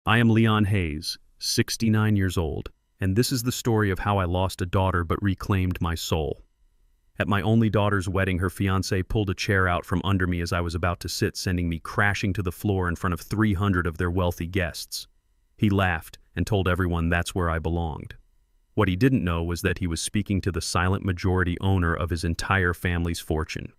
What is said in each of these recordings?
I am Leon Hayes, 69 years old, and this is the story of how I lost a daughter but reclaimed my soul. At my only daughter's wedding, her fiancé pulled a chair out from under me as I was about to sit, sending me crashing to the floor in front of 300 of their wealthy guests. He laughed and told everyone that's where I belonged. What he didn't know was that he was speaking to the silent majority owner of his entire family's fortune.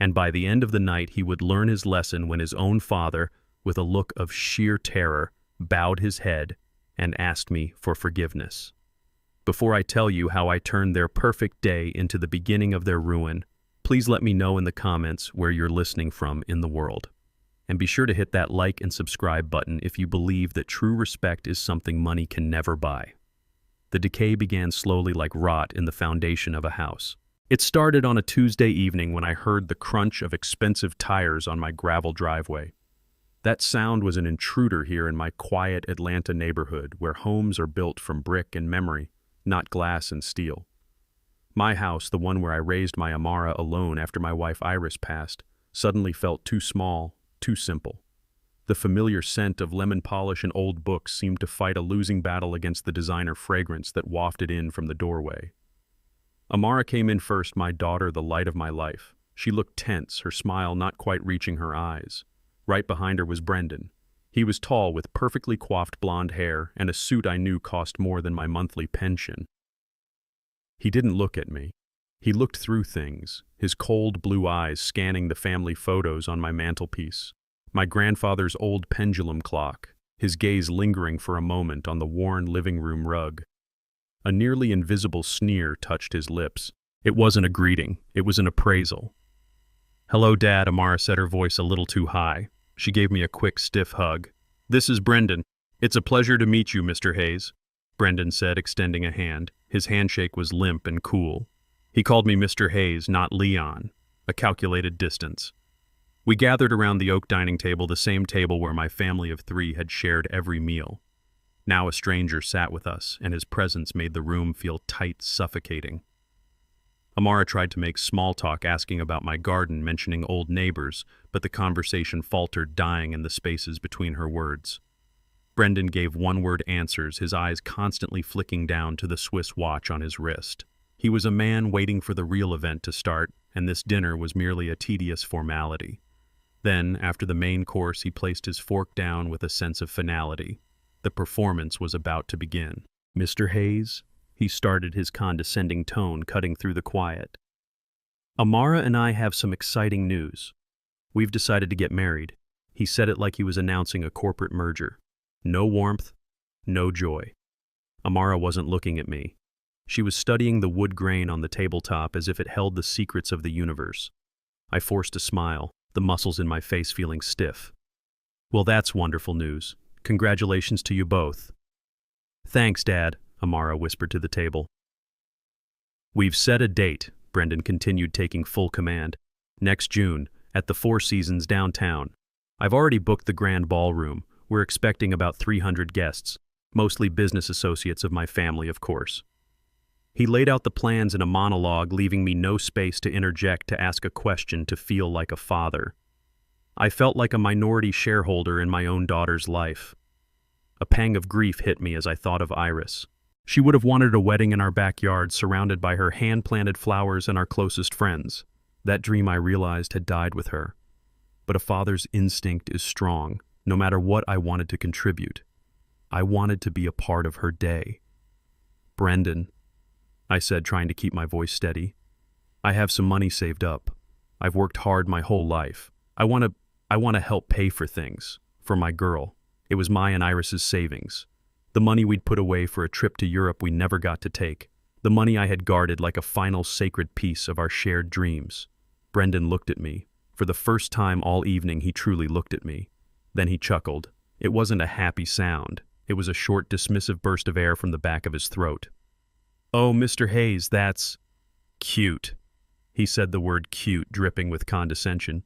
And by the end of the night, he would learn his lesson when his own father, with a look of sheer terror, bowed his head and asked me for forgiveness. Before I tell you how I turned their perfect day into the beginning of their ruin, please let me know in the comments where you're listening from in the world. And be sure to hit that like and subscribe button if you believe that true respect is something money can never buy. The decay began slowly like rot in the foundation of a house. It started on a Tuesday evening when I heard the crunch of expensive tires on my gravel driveway. That sound was an intruder here in my quiet Atlanta neighborhood where homes are built from brick and memory, not glass and steel. My house, the one where I raised my Amara alone after my wife Iris passed, suddenly felt too small, too simple. The familiar scent of lemon polish and old books seemed to fight a losing battle against the designer fragrance that wafted in from the doorway. Amara came in first, my daughter, the light of my life. She looked tense, her smile not quite reaching her eyes. Right behind her was Brendan. He was tall with perfectly coiffed blonde hair and a suit I knew cost more than my monthly pension. He didn't look at me. He looked through things, his cold blue eyes scanning the family photos on my mantelpiece, my grandfather's old pendulum clock, his gaze lingering for a moment on the worn living room rug. A nearly invisible sneer touched his lips. It wasn't a greeting, it was an appraisal. "Hello, Dad," Amara said, her voice a little too high. She gave me a quick, stiff hug. "This is Brendan. It's a pleasure to meet you, Mr. Hayes," Brendan said, extending a hand. His handshake was limp and cool. He called me Mr. Hayes, not Leon, a calculated distance. We gathered around the oak dining table, the same table where my family of 3 had shared every meal. Now a stranger sat with us, and his presence made the room feel tight, suffocating. Amara tried to make small talk, asking about my garden, mentioning old neighbors, but the conversation faltered, dying in the spaces between her words. Brendan gave one-word answers, his eyes constantly flicking down to the Swiss watch on his wrist. He was a man waiting for the real event to start, and this dinner was merely a tedious formality. Then, after the main course, he placed his fork down with a sense of finality. The performance was about to begin. "Mr. Hayes?" He started, his condescending tone cutting through the quiet. "Amara and I have some exciting news. We've decided to get married." He said it like he was announcing a corporate merger. No warmth, no joy. Amara wasn't looking at me. She was studying the wood grain on the tabletop as if it held the secrets of the universe. I forced a smile, the muscles in my face feeling stiff. "Well, that's wonderful news. Congratulations to you both." "Thanks, Dad," Amara whispered to the table. "We've set a date," Brendan continued, taking full command. "Next June, at the Four Seasons downtown. I've already booked the grand ballroom. We're expecting about 300 guests, mostly business associates of my family, of course." He laid out the plans in a monologue, leaving me no space to interject, to ask a question, to feel like a father. I felt like a minority shareholder in my own daughter's life. A pang of grief hit me as I thought of Iris. She would have wanted a wedding in our backyard, surrounded by her hand-planted flowers and our closest friends. That dream, I realized, had died with her. But a father's instinct is strong, no matter what I wanted to contribute. I wanted to be a part of her day. "Brendan," I said, trying to keep my voice steady, "I have some money saved up. I've worked hard my whole life. I want to help pay for things, for my girl. It was my and Iris's savings. The money we'd put away for a trip to Europe we never got to take. The money I had guarded like a final sacred piece of our shared dreams." Brendan looked at me. For the first time all evening, he truly looked at me. Then he chuckled. It wasn't a happy sound. It was a short, dismissive burst of air from the back of his throat. "Oh, Mr. Hayes, that's cute." He said the word cute, dripping with condescension.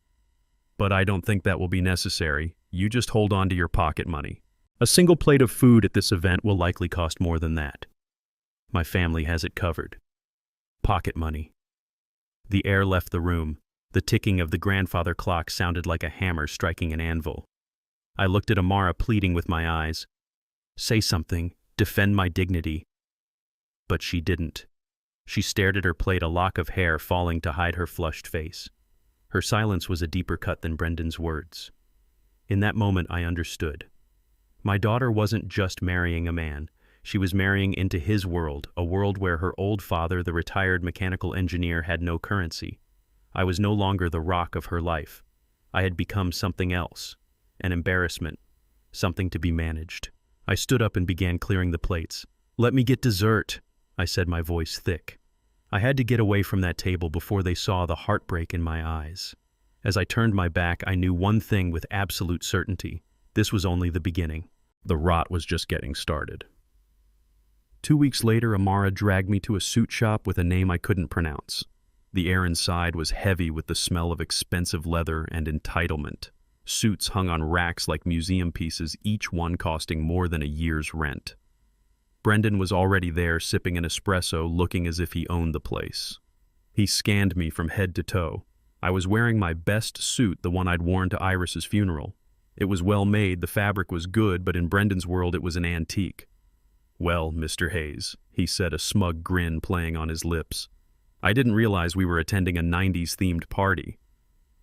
"But I don't think that will be necessary. You just hold on to your pocket money. A single plate of food at this event will likely cost more than that. My family has it covered." Pocket money. The air left the room. The ticking of the grandfather clock sounded like a hammer striking an anvil. I looked at Amara, pleading with my eyes. Say something. Defend my dignity. But she didn't. She stared at her plate, a lock of hair falling to hide her flushed face. Her silence was a deeper cut than Brendan's words. In that moment, I understood. My daughter wasn't just marrying a man. She was marrying into his world, a world where her old father, the retired mechanical engineer, had no currency. I was no longer the rock of her life. I had become something else, an embarrassment, something to be managed. I stood up and began clearing the plates. "Let me get dessert," I said, my voice thick. I had to get away from that table before they saw the heartbreak in my eyes. As I turned my back, I knew one thing with absolute certainty. This was only the beginning. The rot was just getting started. 2 weeks later, Amara dragged me to a suit shop with a name I couldn't pronounce. The air inside was heavy with the smell of expensive leather and entitlement. Suits hung on racks like museum pieces, each one costing more than a year's rent. Brendan was already there, sipping an espresso, looking as if he owned the place. He scanned me from head to toe. I was wearing my best suit, the one I'd worn to Iris's funeral. It was well made, the fabric was good, but in Brendan's world it was an antique. "Well, Mr. Hayes," he said, a smug grin playing on his lips. I didn't realize we were attending a 90s-themed party.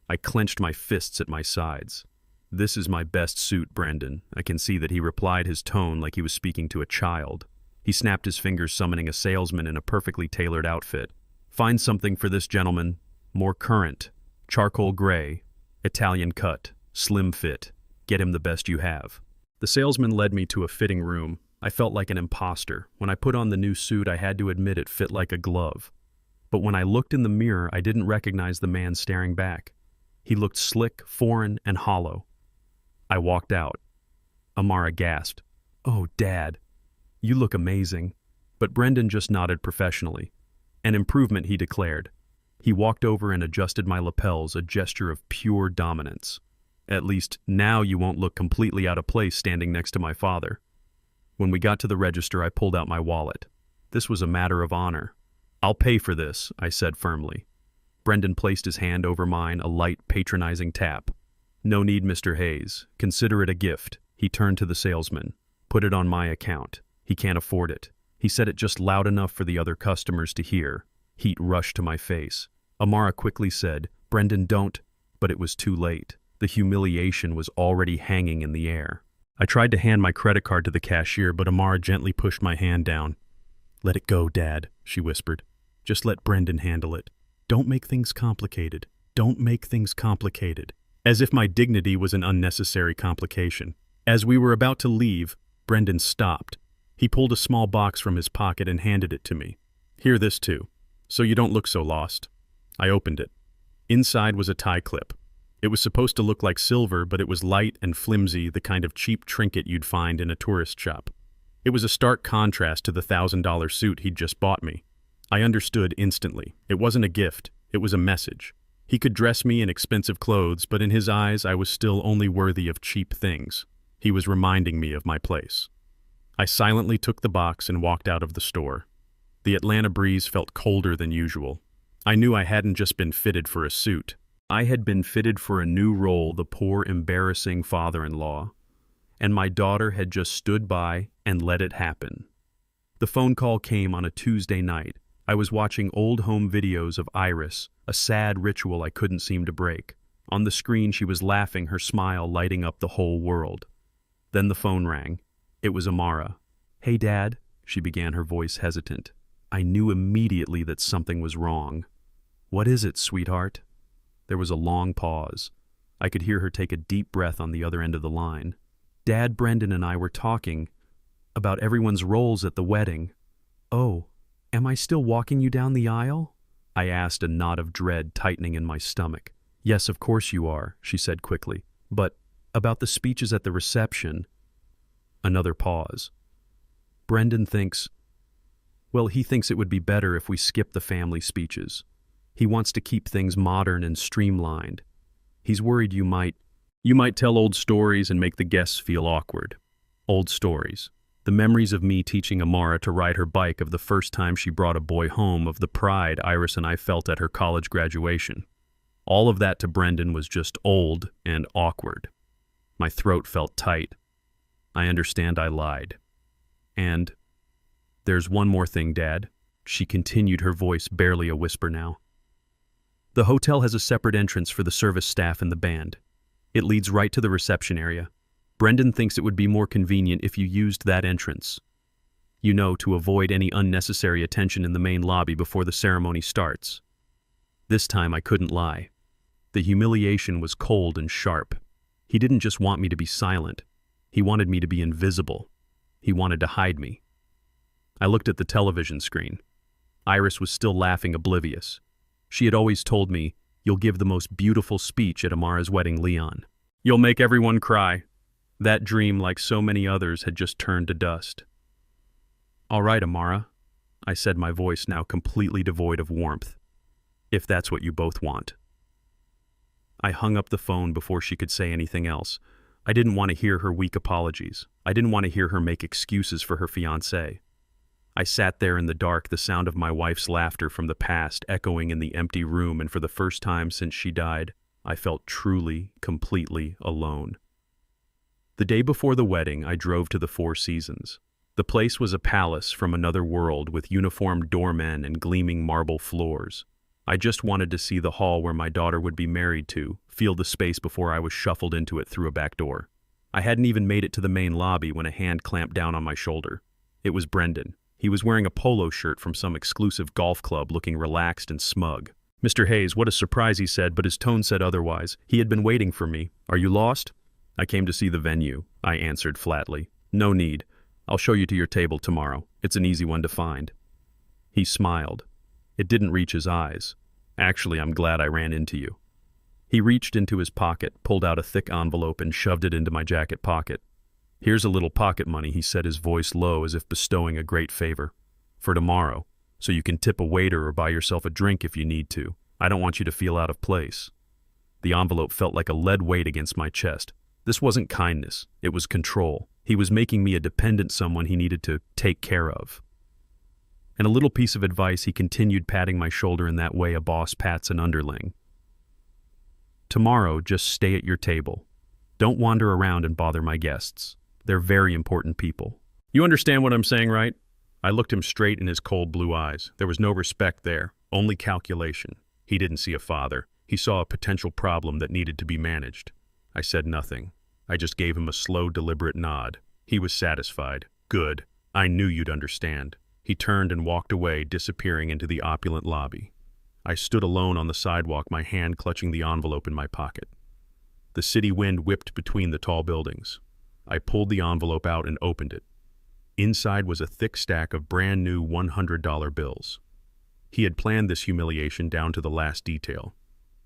I clenched my fists at my sides. "This is my best suit, Brendan." I can see that he replied, his tone like he was speaking to a child. He snapped his fingers, summoning a salesman in a perfectly tailored outfit. "Find something for this gentleman. More current. Charcoal gray. Italian cut. Slim fit. Get him the best you have." The salesman led me to a fitting room. I felt like an imposter. When I put on the new suit, I had to admit it fit like a glove. But when I looked in the mirror, I didn't recognize the man staring back. He looked slick, foreign, and hollow. I walked out. Amara gasped. "Oh, Dad, you look amazing." But Brendan just nodded professionally. "An improvement," he declared. He walked over and adjusted my lapels, a gesture of pure dominance. "At least now you won't look completely out of place standing next to my father." When we got to the register, I pulled out my wallet. This was a matter of honor. "I'll pay for this," I said firmly. Brendan placed his hand over mine, a light, patronizing tap. "No need, Mr. Hayes. Consider it a gift." He turned to the salesman. "Put it on my account. He can't afford it." He said it just loud enough for the other customers to hear. Heat rushed to my face. Amara quickly said, "Brendan, don't," but it was too late. The humiliation was already hanging in the air. I tried to hand my credit card to the cashier, but Amara gently pushed my hand down. "Let it go, Dad," she whispered. "Just let Brendan handle it. Don't make things complicated. Don't make things complicated." As if my dignity was an unnecessary complication. As we were about to leave, Brendan stopped. He pulled a small box from his pocket and handed it to me. "Here, this too, so you don't look so lost." I opened it. Inside was a tie clip. It was supposed to look like silver, but it was light and flimsy, the kind of cheap trinket you'd find in a tourist shop. It was a stark contrast to the $1,000 suit he'd just bought me. I understood instantly. It wasn't a gift, it was a message. He could dress me in expensive clothes, but in his eyes I was still only worthy of cheap things. He was reminding me of my place. I silently took the box and walked out of the store. The Atlanta breeze felt colder than usual. I knew I hadn't just been fitted for a suit. I had been fitted for a new role, the poor, embarrassing father-in-law. And my daughter had just stood by and let it happen. The phone call came on a Tuesday night. I was watching old home videos of Iris, a sad ritual I couldn't seem to break. On the screen she was laughing, her smile lighting up the whole world. Then the phone rang. It was Amara. "Hey, Dad," she began, her voice hesitant. I knew immediately that something was wrong. "What is it, sweetheart?" There was a long pause. I could hear her take a deep breath on the other end of the line. "Dad, Brendan and I were talking about everyone's roles at the wedding." "Oh, am I still walking you down the aisle?" I asked, a knot of dread tightening in my stomach. "Yes, of course you are," she said quickly. "But about the speeches at the reception." Another pause. "Brendan thinks, well, he thinks it would be better if we skip the family speeches. He wants to keep things modern and streamlined. He's worried you might tell old stories and make the guests feel awkward." Old stories. The memories of me teaching Amara to ride her bike, of the first time she brought a boy home, of the pride Iris and I felt at her college graduation. All of that to Brendan was just old and awkward. My throat felt tight. I understand I lied. And there's one more thing, Dad. She continued, her voice barely a whisper now. The hotel has a separate entrance for the service staff and the band. It leads right to the reception area. Brendan thinks it would be more convenient if you used that entrance. You know, to avoid any unnecessary attention in the main lobby before the ceremony starts. This time I couldn't lie. The humiliation was cold and sharp. He didn't just want me to be silent. He wanted me to be invisible. He wanted to hide me. I looked at the television screen. Iris was still laughing, oblivious. She had always told me, "You'll give the most beautiful speech at Amara's wedding, Leon. You'll make everyone cry." That dream, like so many others, had just turned to dust. "All right, Amara," I said, my voice now completely devoid of warmth. "If that's what you both want." I hung up the phone before she could say anything else. I didn't want to hear her weak apologies. I didn't want to hear her make excuses for her fiancé. I sat there in the dark, the sound of my wife's laughter from the past echoing in the empty room, and for the first time since she died, I felt truly, completely alone. The day before the wedding, I drove to the Four Seasons. The place was a palace from another world with uniformed doormen and gleaming marble floors. I just wanted to see the hall where my daughter would be married to, feel the space before I was shuffled into it through a back door. I hadn't even made it to the main lobby when a hand clamped down on my shoulder. It was Brendan. He was wearing a polo shirt from some exclusive golf club, looking relaxed and smug. "Mr. Hayes, what a surprise," he said, but his tone said otherwise. He had been waiting for me. "Are you lost?" "I came to see the venue," I answered flatly. "No need. I'll show you to your table tomorrow. It's an easy one to find." He smiled. It didn't reach his eyes. "Actually, I'm glad I ran into you." He reached into his pocket, pulled out a thick envelope, and shoved it into my jacket pocket. "Here's a little pocket money," he said, his voice low as if bestowing a great favor. "For tomorrow, so you can tip a waiter or buy yourself a drink if you need to. I don't want you to feel out of place." The envelope felt like a lead weight against my chest. This wasn't kindness, it was control. He was making me a dependent, someone he needed to take care of. And a little piece of advice, he continued, patting my shoulder in that way a boss pats an underling. "Tomorrow, just stay at your table. Don't wander around and bother my guests. They're very important people." "You understand what I'm saying, right?" I looked him straight in his cold blue eyes. There was no respect there, only calculation. He didn't see a father. He saw a potential problem that needed to be managed. I said nothing. I just gave him a slow, deliberate nod. He was satisfied. "Good. I knew you'd understand." He turned and walked away, disappearing into the opulent lobby. I stood alone on the sidewalk, my hand clutching the envelope in my pocket. The city wind whipped between the tall buildings. I pulled the envelope out and opened it. Inside was a thick stack of brand new $100 bills. He had planned this humiliation down to the last detail.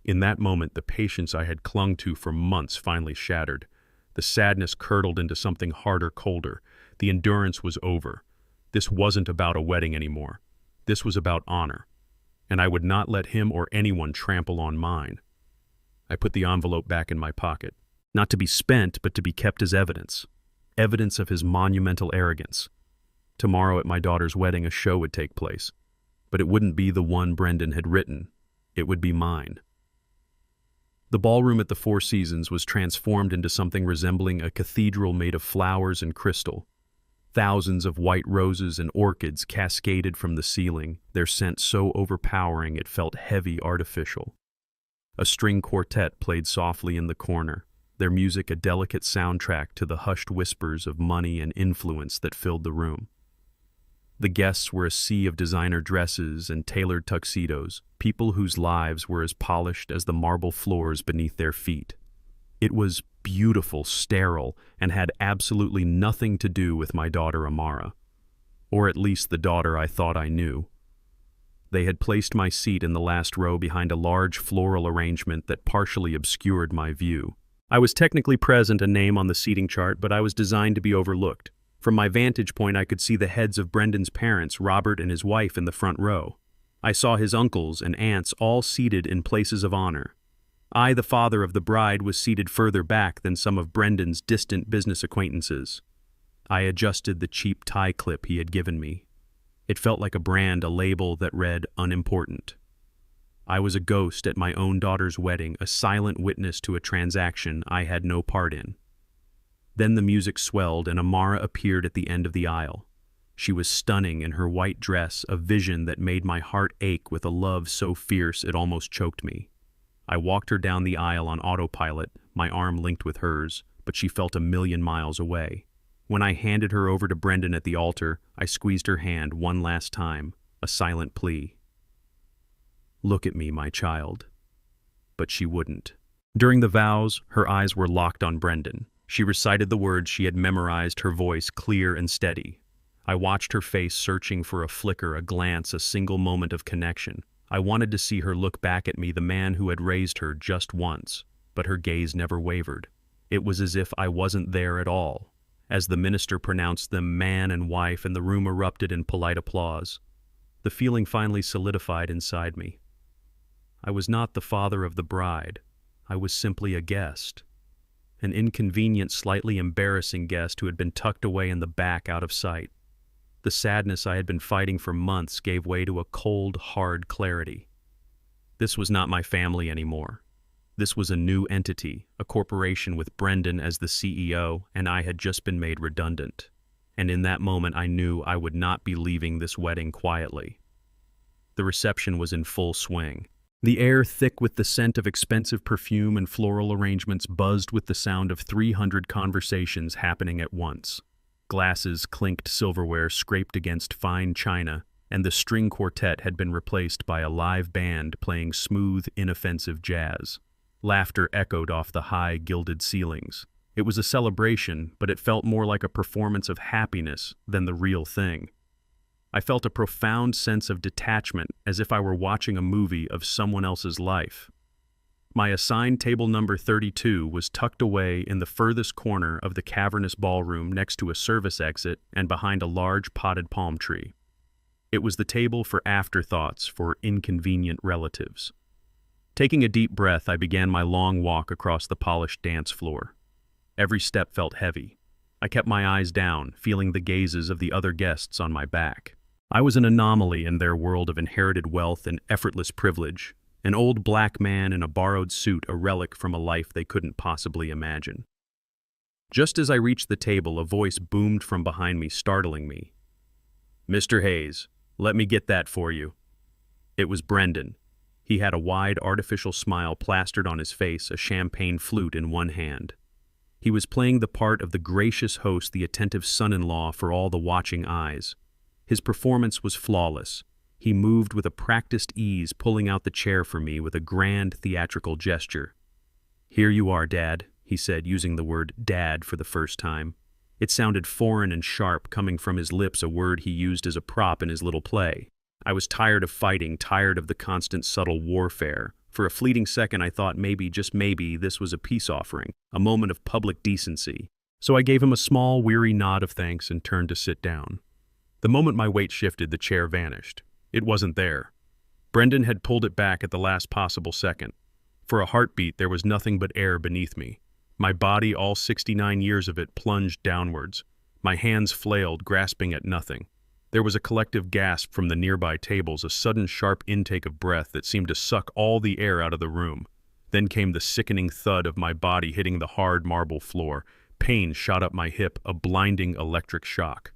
In that moment, the patience I had clung to for months finally shattered. The sadness curdled into something harder, colder. The endurance was over. This wasn't about a wedding anymore. This was about honor. And I would not let him or anyone trample on mine. I put the envelope back in my pocket. Not to be spent, but to be kept as evidence. Evidence of his monumental arrogance. Tomorrow at my daughter's wedding, a show would take place. But it wouldn't be the one Brendan had written. It would be mine. The ballroom at the Four Seasons was transformed into something resembling a cathedral made of flowers and crystal. Thousands of white roses and orchids cascaded from the ceiling, their scent so overpowering it felt heavy, artificial. A string quartet played softly in the corner, their music a delicate soundtrack to the hushed whispers of money and influence that filled the room. The guests were a sea of designer dresses and tailored tuxedos, people whose lives were as polished as the marble floors beneath their feet. It was beautiful, sterile, and had absolutely nothing to do with my daughter Amara, or at least the daughter I thought I knew. They had placed my seat in the last row behind a large floral arrangement that partially obscured my view. I was technically present, a name on the seating chart, but I was designed to be overlooked. From my vantage point, I could see the heads of Brendan's parents, Robert and his wife, in the front row. I saw his uncles and aunts all seated in places of honor. I, the father of the bride, was seated further back than some of Brendan's distant business acquaintances. I adjusted the cheap tie clip he had given me. It felt like a brand, a label that read unimportant. I was a ghost at my own daughter's wedding, a silent witness to a transaction I had no part in. Then the music swelled and Amara appeared at the end of the aisle. She was stunning in her white dress, a vision that made my heart ache with a love so fierce it almost choked me. I walked her down the aisle on autopilot, my arm linked with hers, but she felt a million miles away. When I handed her over to Brendan at the altar, I squeezed her hand one last time, a silent plea. "Look at me, my child." But she wouldn't. During the vows, her eyes were locked on Brendan. She recited the words she had memorized, her voice clear and steady. I watched her face searching for a flicker, a glance, a single moment of connection. I wanted to see her look back at me, the man who had raised her just once, but her gaze never wavered. It was as if I wasn't there at all. As the minister pronounced them man and wife and the room erupted in polite applause, the feeling finally solidified inside me. I was not the father of the bride. I was simply a guest. An inconvenient, slightly embarrassing guest who had been tucked away in the back out of sight. The sadness I had been fighting for months gave way to a cold, hard clarity. This was not my family anymore. This was a new entity, a corporation with Brendan as the CEO, and I had just been made redundant. And in that moment I knew I would not be leaving this wedding quietly. The reception was in full swing. The air, thick with the scent of expensive perfume and floral arrangements, buzzed with the sound of 300 conversations happening at once. Glasses clinked, silverware scraped against fine china, and the string quartet had been replaced by a live band playing smooth, inoffensive jazz. Laughter echoed off the high, gilded ceilings. It was a celebration, but it felt more like a performance of happiness than the real thing. I felt a profound sense of detachment, as if I were watching a movie of someone else's life. My assigned table number 32 was tucked away in the furthest corner of the cavernous ballroom next to a service exit and behind a large potted palm tree. It was the table for afterthoughts for inconvenient relatives. Taking a deep breath, I began my long walk across the polished dance floor. Every step felt heavy. I kept my eyes down, feeling the gazes of the other guests on my back. I was an anomaly in their world of inherited wealth and effortless privilege, an old black man in a borrowed suit, a relic from a life they couldn't possibly imagine. Just as I reached the table, a voice boomed from behind me, startling me. "Mr. Hayes, let me get that for you." It was Brendan. He had a wide, artificial smile plastered on his face, a champagne flute in one hand. He was playing the part of the gracious host, the attentive son-in-law for all the watching eyes. His performance was flawless. He moved with a practiced ease, pulling out the chair for me with a grand theatrical gesture. "Here you are, Dad," he said, using the word dad for the first time. It sounded foreign and sharp, coming from his lips, a word he used as a prop in his little play. I was tired of fighting, tired of the constant subtle warfare. For a fleeting second I thought maybe, just maybe, this was a peace offering, a moment of public decency. So I gave him a small, weary nod of thanks and turned to sit down. The moment my weight shifted, the chair vanished. It wasn't there. Brendan had pulled it back at the last possible second. For a heartbeat, there was nothing but air beneath me. My body, all 69 years of it, plunged downwards. My hands flailed, grasping at nothing. There was a collective gasp from the nearby tables, a sudden sharp intake of breath that seemed to suck all the air out of the room. Then came the sickening thud of my body hitting the hard marble floor. Pain shot up my hip, a blinding electric shock.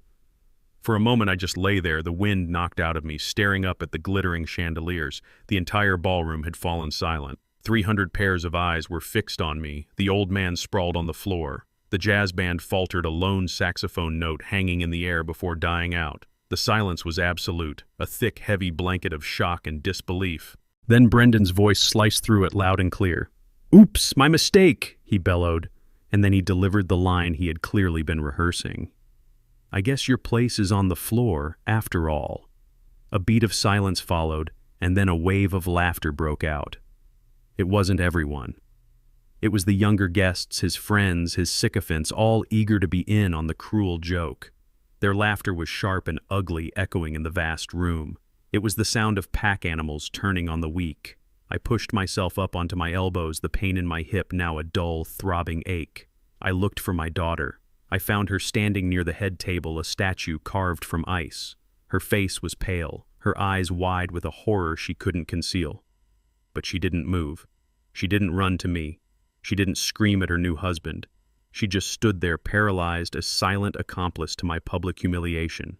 For a moment I just lay there, the wind knocked out of me, staring up at the glittering chandeliers. The entire ballroom had fallen silent. 300 pairs of eyes were fixed on me. The old man sprawled on the floor. The jazz band faltered, a lone saxophone note hanging in the air before dying out. The silence was absolute, a thick, heavy blanket of shock and disbelief. Then Brendan's voice sliced through it loud and clear. "Oops, my mistake," he bellowed, and then he delivered the line he had clearly been rehearsing. "I guess your place is on the floor, after all." A beat of silence followed, and then a wave of laughter broke out. It wasn't everyone. It was the younger guests, his friends, his sycophants, all eager to be in on the cruel joke. Their laughter was sharp and ugly, echoing in the vast room. It was the sound of pack animals turning on the weak. I pushed myself up onto my elbows, the pain in my hip now a dull, throbbing ache. I looked for my daughter. I found her standing near the head table, a statue carved from ice. Her face was pale, her eyes wide with a horror she couldn't conceal. But she didn't move. She didn't run to me. She didn't scream at her new husband. She just stood there paralyzed, a silent accomplice to my public humiliation.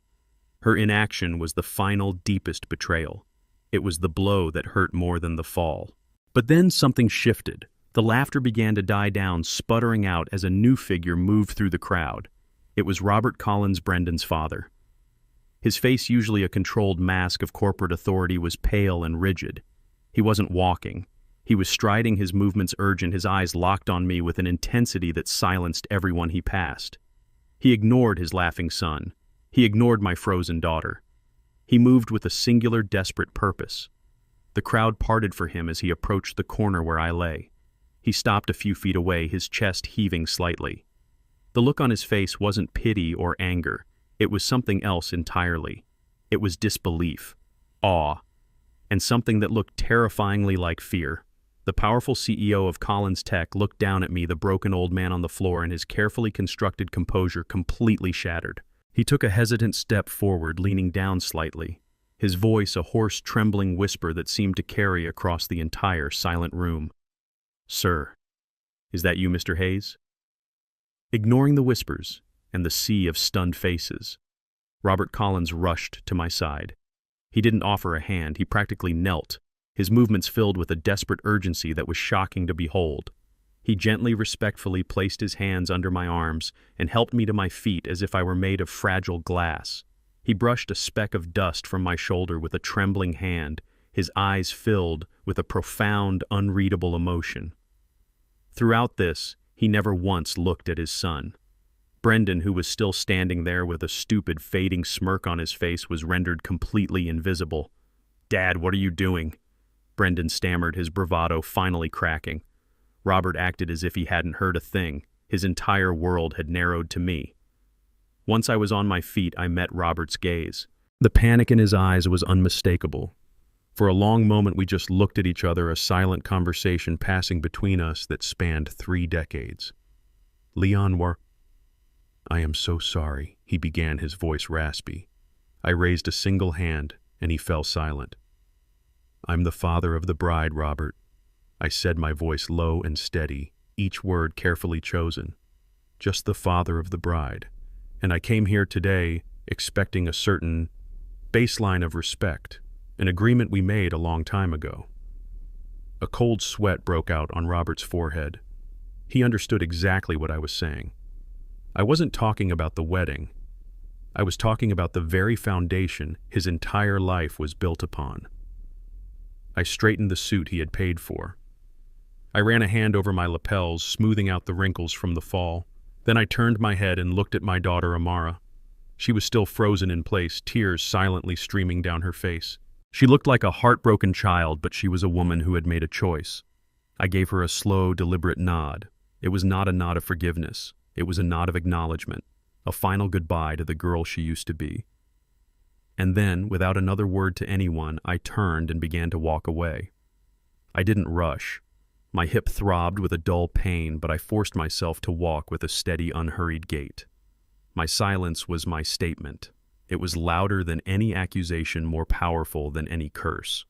Her inaction was the final, deepest betrayal. It was the blow that hurt more than the fall. But then something shifted. The laughter began to die down, sputtering out as a new figure moved through the crowd. It was Robert Collins, Brendan's father. His face, usually a controlled mask of corporate authority, was pale and rigid. He wasn't walking. He was striding, his movements urgent, his eyes locked on me with an intensity that silenced everyone he passed. He ignored his laughing son. He ignored my frozen daughter. He moved with a singular, desperate purpose. The crowd parted for him as he approached the corner where I lay. He stopped a few feet away, his chest heaving slightly. The look on his face wasn't pity or anger. It was something else entirely. It was disbelief, awe, and something that looked terrifyingly like fear. The powerful CEO of Collins Tech looked down at me, the broken old man on the floor, and his carefully constructed composure completely shattered. He took a hesitant step forward, leaning down slightly, his voice a hoarse, trembling whisper that seemed to carry across the entire silent room. "Sir, is that you, Mr. Hayes?" Ignoring the whispers and the sea of stunned faces, Robert Collins rushed to my side. He didn't offer a hand, he practically knelt, his movements filled with a desperate urgency that was shocking to behold. He gently, respectfully placed his hands under my arms and helped me to my feet as if I were made of fragile glass. He brushed a speck of dust from my shoulder with a trembling hand, his eyes filled with a profound, unreadable emotion. Throughout this, he never once looked at his son. Brendan, who was still standing there with a stupid, fading smirk on his face, was rendered completely invisible. "Dad, what are you doing?" Brendan stammered, his bravado finally cracking. Robert acted as if he hadn't heard a thing. His entire world had narrowed to me. Once I was on my feet, I met Robert's gaze. The panic in his eyes was unmistakable. For a long moment, we just looked at each other, a silent conversation passing between us that spanned 3 decades. "Leon, I am so sorry," he began, his voice raspy. I raised a single hand, and he fell silent. "I'm the father of the bride, Robert," I said, my voice low and steady, each word carefully chosen. "Just the father of the bride. And I came here today expecting a certain baseline of respect, an agreement we made a long time ago." A cold sweat broke out on Robert's forehead. He understood exactly what I was saying. I wasn't talking about the wedding. I was talking about the very foundation his entire life was built upon. I straightened the suit he had paid for. I ran a hand over my lapels, smoothing out the wrinkles from the fall. Then I turned my head and looked at my daughter, Amara. She was still frozen in place, tears silently streaming down her face. She looked like a heartbroken child, but she was a woman who had made a choice. I gave her a slow, deliberate nod. It was not a nod of forgiveness. It was a nod of acknowledgement, a final goodbye to the girl she used to be. And then, without another word to anyone, I turned and began to walk away. I didn't rush. My hip throbbed with a dull pain, but I forced myself to walk with a steady, unhurried gait. My silence was my statement. It was louder than any accusation, more powerful than any curse.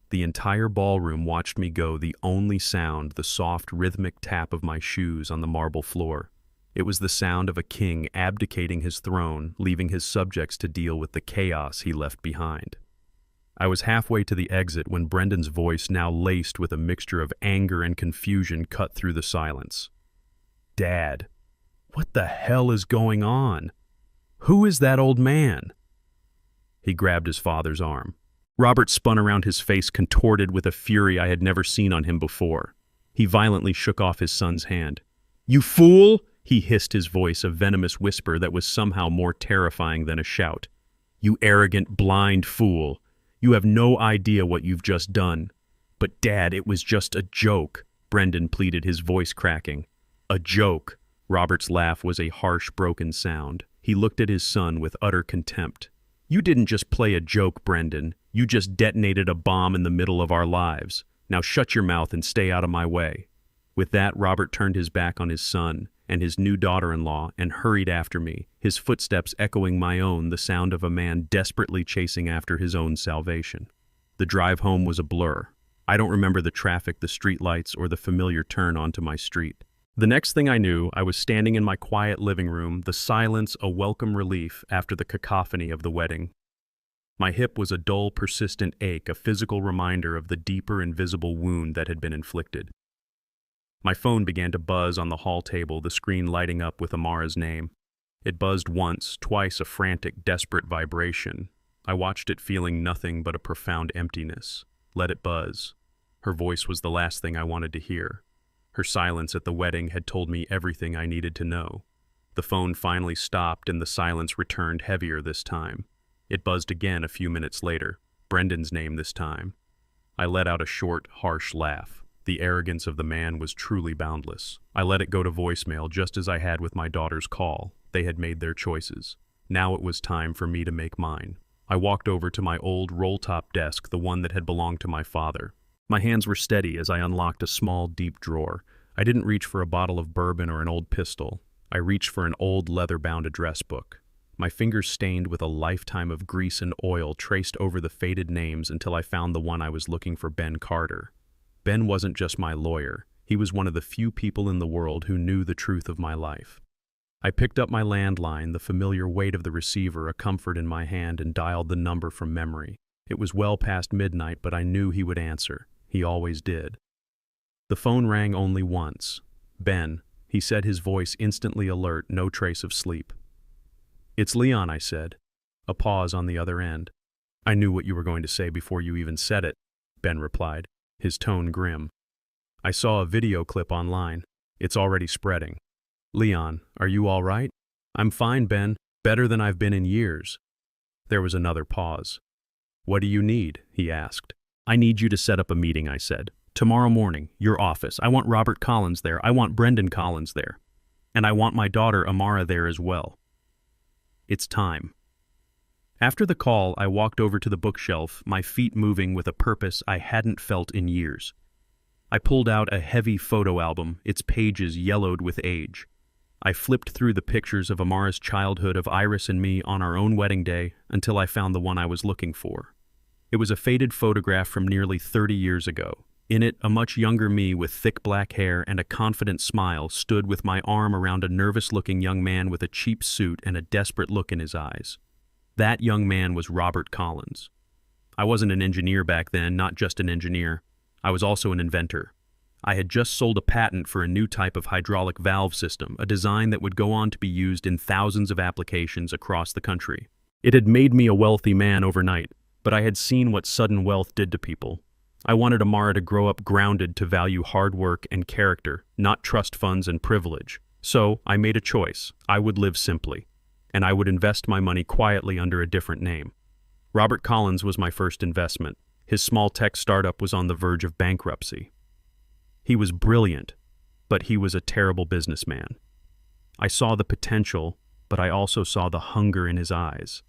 The entire ballroom watched me go, the only sound the soft, rhythmic tap of my shoes on the marble floor. It was the sound of a king abdicating his throne, leaving his subjects to deal with the chaos he left behind. I was halfway to the exit when Brendan's voice, now laced with a mixture of anger and confusion, cut through the silence. "Dad, what the hell is going on? Who is that old man?" He grabbed his father's arm. Robert spun around, his face contorted with a fury I had never seen on him before. He violently shook off his son's hand. "You fool!" he hissed, his voice a venomous whisper that was somehow more terrifying than a shout. "You arrogant, blind fool! You have no idea what you've just done." "But Dad, it was just a joke," Brendan pleaded, his voice cracking. "A joke." Robert's laugh was a harsh, broken sound. He looked at his son with utter contempt. "You didn't just play a joke, Brendan. You just detonated a bomb in the middle of our lives. Now shut your mouth and stay out of my way." With that, Robert turned his back on his son and his new daughter-in-law and hurried after me, his footsteps echoing my own, the sound of a man desperately chasing after his own salvation. The drive home was a blur. I don't remember the traffic, the streetlights, or the familiar turn onto my street. The next thing I knew, I was standing in my quiet living room, the silence a welcome relief after the cacophony of the wedding. My hip was a dull, persistent ache, a physical reminder of the deeper, invisible wound that had been inflicted. My phone began to buzz on the hall table, the screen lighting up with Amara's name. It buzzed once, twice, a frantic, desperate vibration. I watched it feeling nothing but a profound emptiness. Let it buzz. Her voice was the last thing I wanted to hear. Her silence at the wedding had told me everything I needed to know. The phone finally stopped and the silence returned heavier this time. It buzzed again a few minutes later. Brendan's name this time. I let out a short, harsh laugh. The arrogance of the man was truly boundless. I let it go to voicemail just as I had with my daughter's call. They had made their choices. Now it was time for me to make mine. I walked over to my old roll-top desk, the one that had belonged to my father. My hands were steady as I unlocked a small, deep drawer. I didn't reach for a bottle of bourbon or an old pistol. I reached for an old leather-bound address book. My fingers stained with a lifetime of grease and oil traced over the faded names until I found the one I was looking for: Ben Carter. Ben wasn't just my lawyer. He was one of the few people in the world who knew the truth of my life. I picked up my landline, the familiar weight of the receiver a comfort in my hand, and dialed the number from memory. It was well past midnight, but I knew he would answer. He always did. The phone rang only once. Ben, he said, his voice instantly alert, no trace of sleep. "It's Leon," I said. A pause on the other end. "I knew what you were going to say before you even said it," Ben replied, his tone grim. "I saw a video clip online. It's already spreading." "Leon, are you all right?" "I'm fine, Ben. Better than I've been in years." There was another pause. "What do you need?" he asked. "I need you to set up a meeting," I said. "Tomorrow morning, your office. I want Robert Collins there. I want Brendan Collins there. And I want my daughter Amara there as well. It's time." After the call, I walked over to the bookshelf, my feet moving with a purpose I hadn't felt in years. I pulled out a heavy photo album, its pages yellowed with age. I flipped through the pictures of Amara's childhood, of Iris and me on our own wedding day, until I found the one I was looking for. It was a faded photograph from nearly 30 years ago. In it, a much younger me with thick black hair and a confident smile stood with my arm around a nervous-looking young man with a cheap suit and a desperate look in his eyes. That young man was Robert Collins. I wasn't an engineer back then, not just an engineer. I was also an inventor. I had just sold a patent for a new type of hydraulic valve system, a design that would go on to be used in thousands of applications across the country. It had made me a wealthy man overnight, but I had seen what sudden wealth did to people. I wanted Amara to grow up grounded, to value hard work and character, not trust funds and privilege. So I made a choice. I would live simply, and I would invest my money quietly under a different name. Robert Collins was my first investment. His small tech startup was on the verge of bankruptcy. He was brilliant, but he was a terrible businessman. I saw the potential, but I also saw the hunger in his eyes,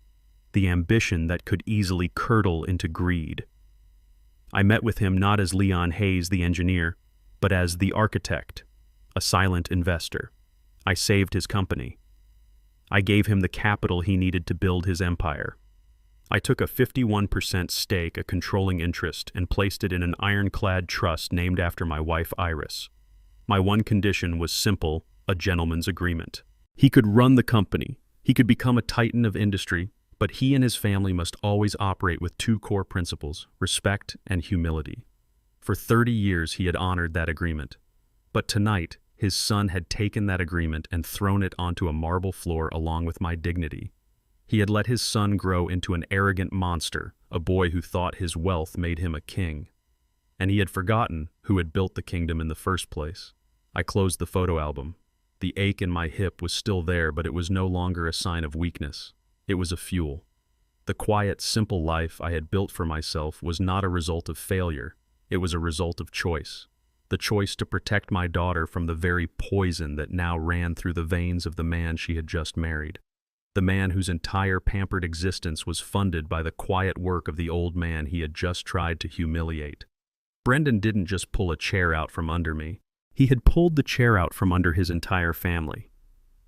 the ambition that could easily curdle into greed. I met with him not as Leon Hayes, the engineer, but as the architect, a silent investor. I saved his company. I gave him the capital he needed to build his empire. I took a 51% stake, a controlling interest, and placed it in an ironclad trust named after my wife Iris. My one condition was simple: a gentleman's agreement. He could run the company. He could become a titan of industry, but he and his family must always operate with two core principles: respect and humility. For 30 years he had honored that agreement. But tonight, his son had taken that agreement and thrown it onto a marble floor along with my dignity. He had let his son grow into an arrogant monster, a boy who thought his wealth made him a king. And he had forgotten who had built the kingdom in the first place. I closed the photo album. The ache in my hip was still there, but it was no longer a sign of weakness. It was a fuel. The quiet, simple life I had built for myself was not a result of failure. It was a result of choice. The choice to protect my daughter from the very poison that now ran through the veins of the man she had just married. The man whose entire pampered existence was funded by the quiet work of the old man he had just tried to humiliate. Brendan didn't just pull a chair out from under me. He had pulled the chair out from under his entire family.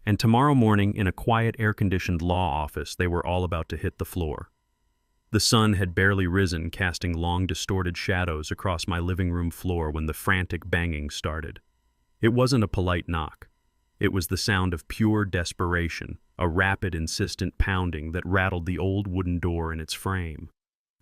And tomorrow morning, in a quiet, air-conditioned law office, they were all about to hit the floor. The sun had barely risen, casting long, distorted shadows across my living room floor when the frantic banging started. It wasn't a polite knock. It was the sound of pure desperation, a rapid, insistent pounding that rattled the old wooden door in its frame.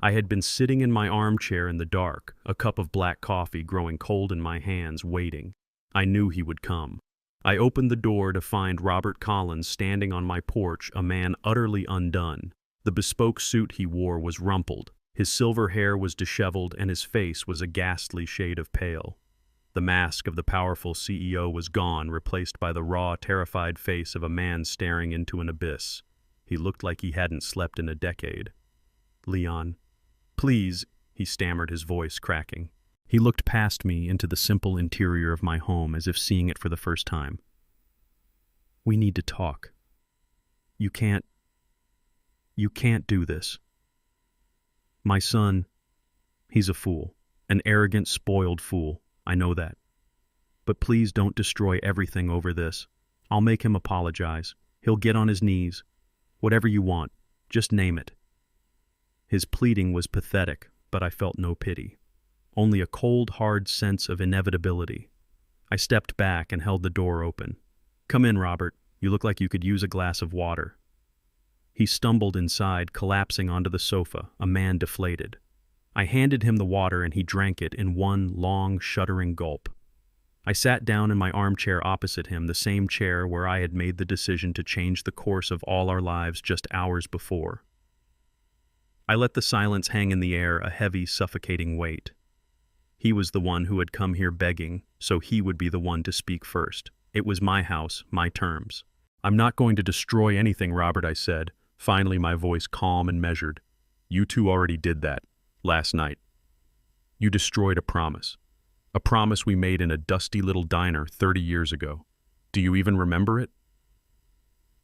I had been sitting in my armchair in the dark, a cup of black coffee growing cold in my hands, waiting. I knew he would come. I opened the door to find Robert Collins standing on my porch, a man utterly undone. The bespoke suit he wore was rumpled, his silver hair was disheveled, and his face was a ghastly shade of pale. The mask of the powerful CEO was gone, replaced by the raw, terrified face of a man staring into an abyss. He looked like he hadn't slept in a decade. "Leon, please," he stammered, his voice cracking. He looked past me into the simple interior of my home as if seeing it for the first time. "We need to talk. You can't do this. My son, he's a fool, an arrogant, spoiled fool. I know that. But please don't destroy everything over this. I'll make him apologize. He'll get on his knees. Whatever you want, just name it." His pleading was pathetic, but I felt no pity. Only a cold, hard sense of inevitability. I stepped back and held the door open. "Come in, Robert. You look like you could use a glass of water." He stumbled inside, collapsing onto the sofa, a man deflated. I handed him the water and he drank it in one long, shuddering gulp. I sat down in my armchair opposite him, the same chair where I had made the decision to change the course of all our lives just hours before. I let the silence hang in the air, a heavy, suffocating weight. He was the one who had come here begging, so he would be the one to speak first. It was my house, my terms. "I'm not going to destroy anything, Robert," I said, finally my voice calm and measured. "You two already did that. Last night. You destroyed a promise we made in a dusty little diner 30 years ago. Do you even remember it?"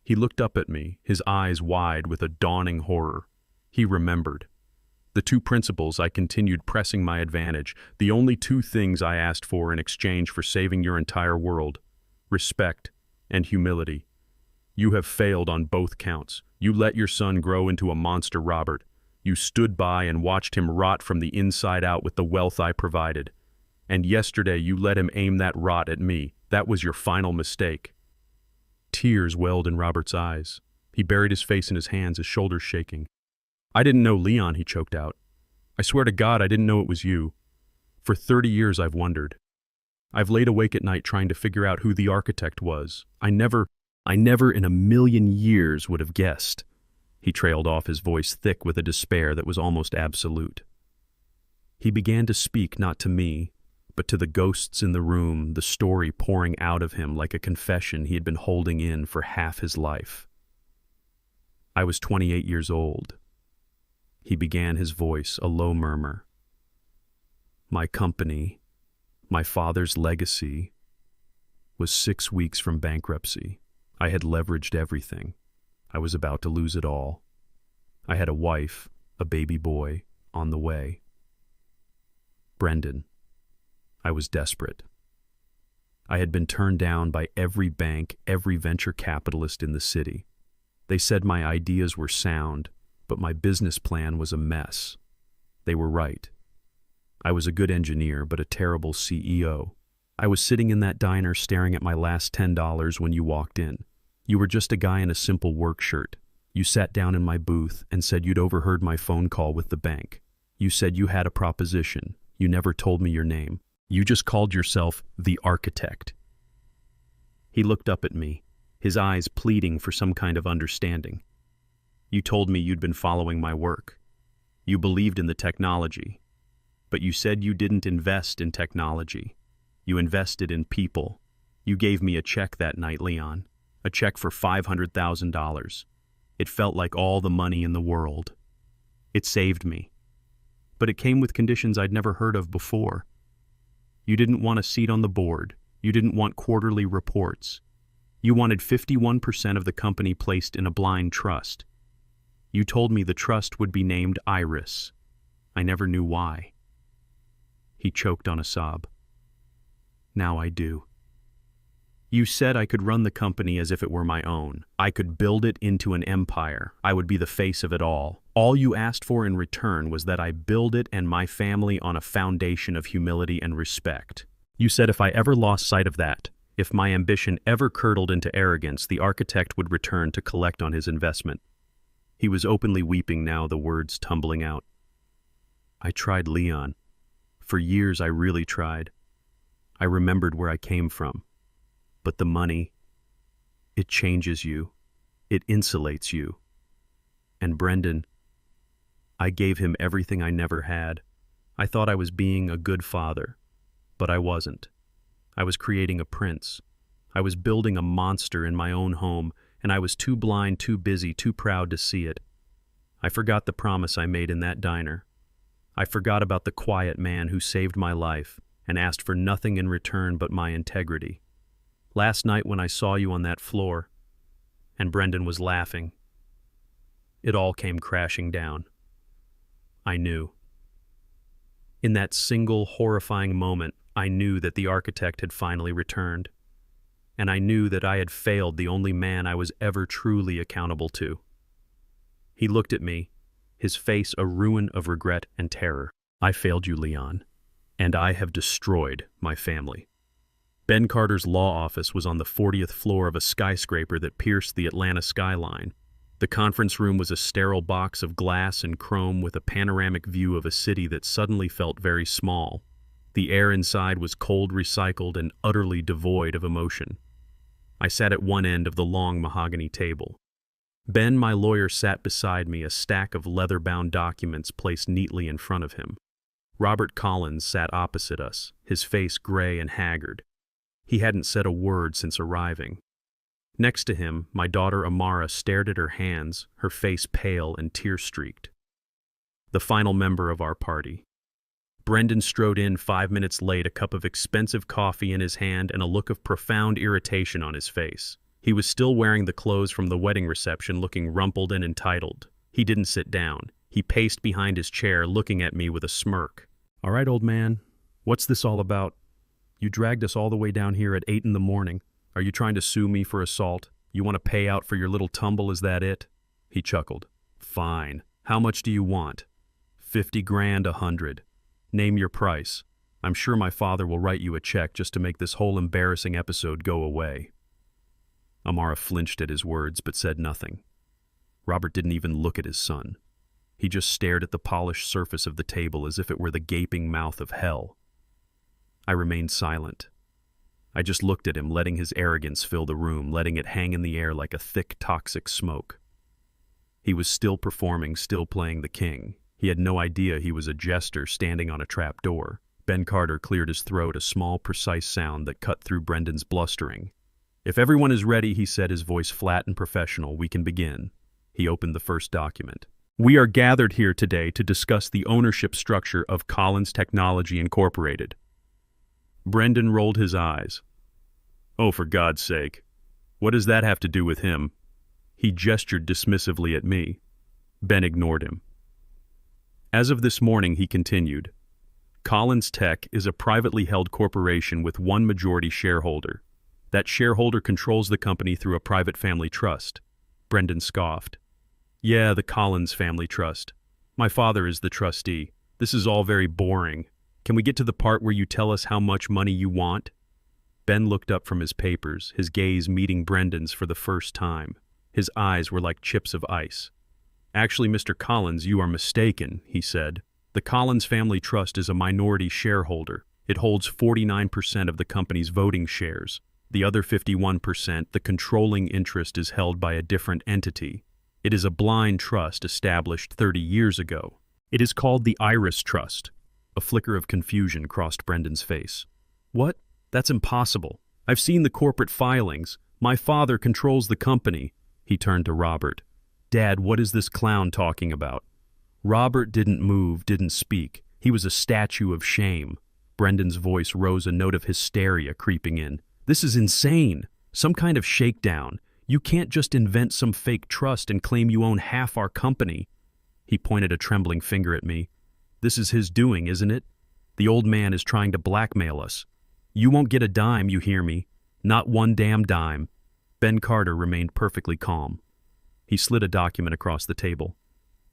He looked up at me, his eyes wide with a dawning horror. He remembered. The two principles I continued pressing my advantage, the only two things I asked for in exchange for saving your entire world: respect and humility. You have failed on both counts. You let your son grow into a monster, Robert. You stood by and watched him rot from the inside out with the wealth I provided. And yesterday you let him aim that rot at me. That was your final mistake." Tears welled in Robert's eyes. He buried his face in his hands, his shoulders shaking. "I didn't know Leon," he choked out. "I swear to God I didn't know it was you. For 30 years I've wondered. I've laid awake at night trying to figure out who the architect was. I never in a million years would have guessed." He trailed off, his voice thick with a despair that was almost absolute. He began to speak not to me, but to the ghosts in the room, the story pouring out of him like a confession he had been holding in for half his life. "I was 28 years old. He began, his voice a low murmur. "My company, my father's legacy, was 6 weeks from bankruptcy. I had leveraged everything. I was about to lose it all. I had a wife, a baby boy, on the way. Brendan, I was desperate. I had been turned down by every bank, every venture capitalist in the city. They said my ideas were sound, but my business plan was a mess. They were right. I was a good engineer, but a terrible CEO. I was sitting in that diner staring at my last $10 when you walked in. You were just a guy in a simple work shirt. You sat down in my booth and said you'd overheard my phone call with the bank. You said you had a proposition. You never told me your name. You just called yourself the architect." He looked up at me, his eyes pleading for some kind of understanding. "You told me you'd been following my work. You believed in the technology. But you said you didn't invest in technology. You invested in people. You gave me a check that night, Leon. A check for $500,000. It felt like all the money in the world. It saved me. But it came with conditions I'd never heard of before. You didn't want a seat on the board. You didn't want quarterly reports. You wanted 51% of the company placed in a blind trust. You told me the trust would be named Iris. I never knew why." He choked on a sob. "Now I do. You said I could run the company as if it were my own. I could build it into an empire. I would be the face of it all. All you asked for in return was that I build it and my family on a foundation of humility and respect. You said if I ever lost sight of that, if my ambition ever curdled into arrogance, the architect would return to collect on his investment. He was openly weeping now, the words tumbling out. I tried, Leon. For years I really tried. I remembered where I came from. But the money, it changes you. It insulates you. And Brendan, I gave him everything I never had. I thought I was being a good father, but I wasn't. I was creating a prince. I was building a monster in my own home, and I was too blind, too busy, too proud to see it. I forgot the promise I made in that diner. I forgot about the quiet man who saved my life and asked for nothing in return but my integrity. Last night when I saw you on that floor, and Brendan was laughing, it all came crashing down. I knew. In that single horrifying moment, I knew that the architect had finally returned, and I knew that I had failed the only man I was ever truly accountable to. He looked at me, his face a ruin of regret and terror. I failed you, Leon, and I have destroyed my family. Ben Carter's law office was on the 40th floor of a skyscraper that pierced the Atlanta skyline. The conference room was a sterile box of glass and chrome with a panoramic view of a city that suddenly felt very small. The air inside was cold, recycled, and utterly devoid of emotion. I sat at one end of the long mahogany table. Ben, my lawyer, sat beside me, a stack of leather-bound documents placed neatly in front of him. Robert Collins sat opposite us, his face gray and haggard. He hadn't said a word since arriving. Next to him, my daughter Amara stared at her hands, her face pale and tear-streaked. The final member of our party. Brendan strode in 5 minutes late, a cup of expensive coffee in his hand and a look of profound irritation on his face. He was still wearing the clothes from the wedding reception, looking rumpled and entitled. He didn't sit down. He paced behind his chair, looking at me with a smirk. All right, old man, what's this all about? You dragged us all the way down here at 8 in the morning. Are you trying to sue me for assault? You want to pay out for your little tumble, is that it? He chuckled. Fine. How much do you want? 50 grand, 100. Name your price. I'm sure my father will write you a check just to make this whole embarrassing episode go away. Amara flinched at his words but said nothing. Robert didn't even look at his son. He just stared at the polished surface of the table as if it were the gaping mouth of hell. I remained silent. I just looked at him, letting his arrogance fill the room, letting it hang in the air like a thick, toxic smoke. He was still performing, still playing the king. He had no idea he was a jester standing on a trap door. Ben Carter cleared his throat, a small, precise sound that cut through Brendan's blustering. If everyone is ready, he said, his voice flat and professional, we can begin. He opened the first document. We are gathered here today to discuss the ownership structure of Collins Technology Incorporated. Brendan rolled his eyes. Oh, for God's sake. What does that have to do with him? He gestured dismissively at me. Ben ignored him. As of this morning, he continued, Collins Tech is a privately held corporation with one majority shareholder. That shareholder controls the company through a private family trust. Brendan scoffed. Yeah, the Collins family trust. My father is the trustee. This is all very boring. Can we get to the part where you tell us how much money you want? Ben looked up from his papers, his gaze meeting Brendan's for the first time. His eyes were like chips of ice. Actually, Mr. Collins, you are mistaken, he said. The Collins Family Trust is a minority shareholder. It holds 49% of the company's voting shares. The other 51%, the controlling interest, is held by a different entity. It is a blind trust established 30 years ago. It is called the Iris Trust. A flicker of confusion crossed Brendan's face. What? That's impossible. I've seen the corporate filings. My father controls the company. He turned to Robert. Dad, what is this clown talking about? Robert didn't move, didn't speak. He was a statue of shame. Brendan's voice rose, a note of hysteria creeping in. This is insane. Some kind of shakedown. You can't just invent some fake trust and claim you own half our company. He pointed a trembling finger at me. This is his doing, isn't it? The old man is trying to blackmail us. You won't get a dime, you hear me? Not one damn dime. Ben Carter remained perfectly calm. He slid a document across the table.